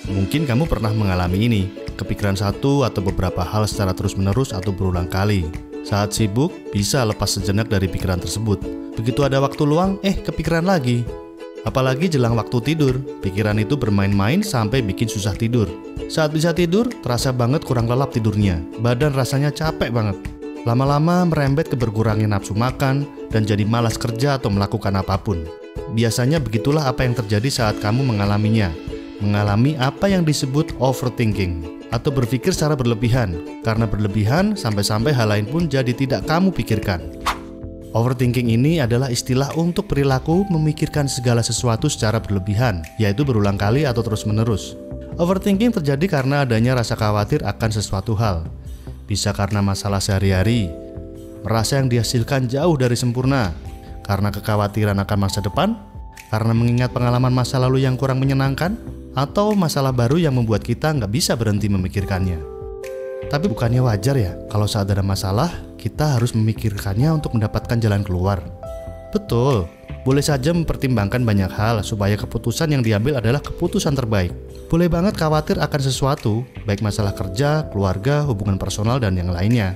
Mungkin kamu pernah mengalami ini, kepikiran satu atau beberapa hal secara terus-menerus atau berulang kali. Saat sibuk, bisa lepas sejenak dari pikiran tersebut. Begitu ada waktu luang, kepikiran lagi. Apalagi jelang waktu tidur, pikiran itu bermain-main sampai bikin susah tidur. Saat bisa tidur, terasa banget kurang lelap tidurnya. Badan rasanya capek banget. Lama-lama merembet ke berkurangnya nafsu makan dan jadi malas kerja atau melakukan apapun. Biasanya begitulah apa yang terjadi saat kamu mengalaminya. Mengalami apa yang disebut overthinking atau berpikir secara berlebihan. Karena berlebihan, sampai-sampai hal lain pun jadi tidak kamu pikirkan. Overthinking ini adalah istilah untuk perilaku memikirkan segala sesuatu secara berlebihan, yaitu berulang kali atau terus-menerus. Overthinking terjadi karena adanya rasa khawatir akan sesuatu hal. Bisa karena masalah sehari-hari, merasa yang dihasilkan jauh dari sempurna, karena kekhawatiran akan masa depan, karena mengingat pengalaman masa lalu yang kurang menyenangkan, atau masalah baru yang membuat kita nggak bisa berhenti memikirkannya. Tapi bukannya wajar ya kalau saat ada masalah, kita harus memikirkannya untuk mendapatkan jalan keluar? Betul, boleh saja mempertimbangkan banyak hal supaya keputusan yang diambil adalah keputusan terbaik. Boleh banget khawatir akan sesuatu, baik masalah kerja, keluarga, hubungan personal, dan yang lainnya.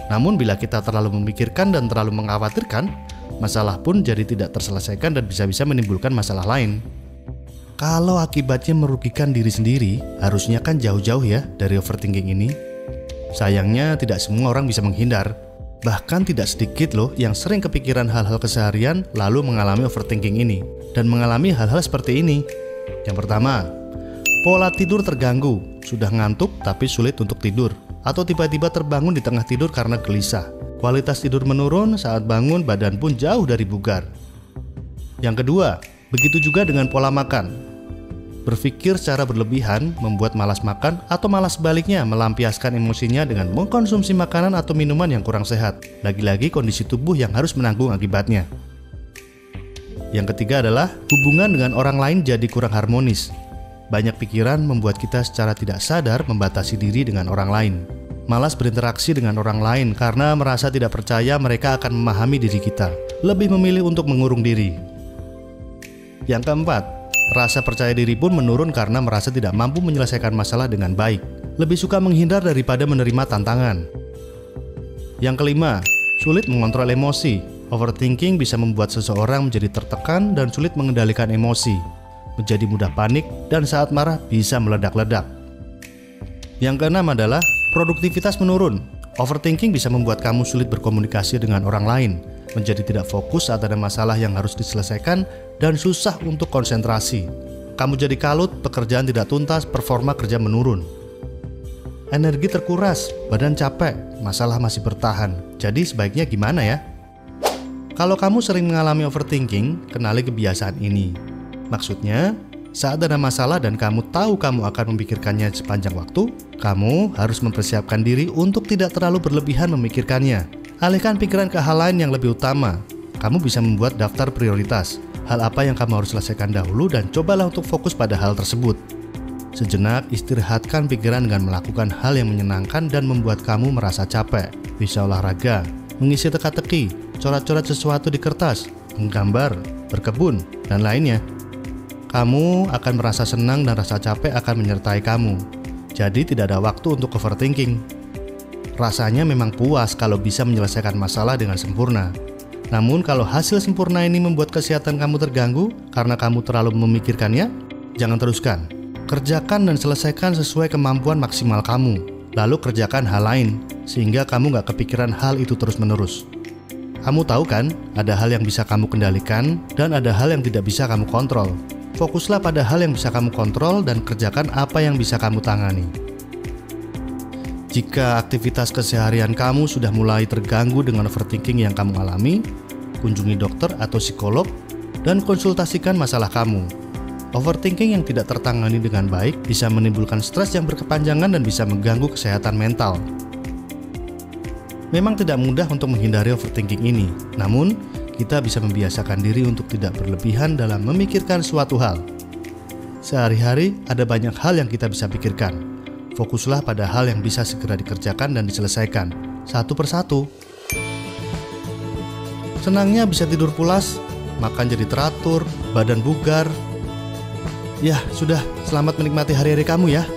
Namun bila kita terlalu memikirkan dan terlalu mengkhawatirkan, masalah pun jadi tidak terselesaikan dan bisa-bisa menimbulkan masalah lain. Kalau akibatnya merugikan diri sendiri, harusnya kan jauh-jauh ya dari overthinking ini. Sayangnya tidak semua orang bisa menghindar. Bahkan tidak sedikit loh yang sering kepikiran hal-hal keseharian lalu mengalami overthinking ini. Dan mengalami hal-hal seperti ini. Yang pertama, pola tidur terganggu, sudah ngantuk tapi sulit untuk tidur. Atau tiba-tiba terbangun di tengah tidur karena gelisah. Kualitas tidur menurun, saat bangun badan pun jauh dari bugar. Yang kedua, begitu juga dengan pola makan. Berpikir secara berlebihan membuat malas makan atau malas sebaliknya melampiaskan emosinya dengan mengkonsumsi makanan atau minuman yang kurang sehat. Lagi-lagi kondisi tubuh yang harus menanggung akibatnya. Yang ketiga adalah hubungan dengan orang lain jadi kurang harmonis. Banyak pikiran membuat kita secara tidak sadar membatasi diri dengan orang lain. Malas berinteraksi dengan orang lain karena merasa tidak percaya mereka akan memahami diri kita. Lebih memilih untuk mengurung diri. Yang keempat, rasa percaya diri pun menurun karena merasa tidak mampu menyelesaikan masalah dengan baik. Lebih suka menghindar daripada menerima tantangan. Yang kelima, sulit mengontrol emosi. Overthinking bisa membuat seseorang menjadi tertekan dan sulit mengendalikan emosi. Menjadi mudah panik dan saat marah bisa meledak-ledak. Yang keenam adalah produktivitas menurun. Overthinking bisa membuat kamu sulit berkomunikasi dengan orang lain, menjadi tidak fokus saat ada masalah yang harus diselesaikan, dan susah untuk konsentrasi. Kamu jadi kalut, pekerjaan tidak tuntas, performa kerja menurun. Energi terkuras, badan capek, masalah masih bertahan. Jadi sebaiknya gimana ya? Kalau kamu sering mengalami overthinking, kenali kebiasaan ini. Maksudnya, saat ada masalah dan kamu tahu kamu akan memikirkannya sepanjang waktu, kamu harus mempersiapkan diri untuk tidak terlalu berlebihan memikirkannya. Alihkan pikiran ke hal lain yang lebih utama. Kamu bisa membuat daftar prioritas. Hal apa yang kamu harus selesaikan dahulu dan cobalah untuk fokus pada hal tersebut. Sejenak istirahatkan pikiran dengan melakukan hal yang menyenangkan dan membuat kamu merasa capek. Bisa olahraga, mengisi teka-teki, coret-coret sesuatu di kertas, menggambar, berkebun, dan lainnya. Kamu akan merasa senang dan rasa capek akan menyertai kamu. Jadi tidak ada waktu untuk overthinking. Rasanya memang puas kalau bisa menyelesaikan masalah dengan sempurna. Namun kalau hasil sempurna ini membuat kesehatan kamu terganggu karena kamu terlalu memikirkannya, jangan teruskan. Kerjakan dan selesaikan sesuai kemampuan maksimal kamu. Lalu kerjakan hal lain, sehingga kamu gak kepikiran hal itu terus-menerus. Kamu tahu kan, ada hal yang bisa kamu kendalikan dan ada hal yang tidak bisa kamu kontrol. Fokuslah pada hal yang bisa kamu kontrol dan kerjakan apa yang bisa kamu tangani. Jika aktivitas keseharian kamu sudah mulai terganggu dengan overthinking yang kamu alami, kunjungi dokter atau psikolog dan konsultasikan masalah kamu. Overthinking yang tidak tertangani dengan baik bisa menimbulkan stres yang berkepanjangan dan bisa mengganggu kesehatan mental. Memang tidak mudah untuk menghindari overthinking ini, namun kita bisa membiasakan diri untuk tidak berlebihan dalam memikirkan suatu hal. Sehari-hari ada banyak hal yang kita bisa pikirkan. Fokuslah pada hal yang bisa segera dikerjakan dan diselesaikan, satu persatu. Senangnya bisa tidur pulas, makan jadi teratur, badan bugar. Ya, sudah. Selamat menikmati hari-hari kamu ya.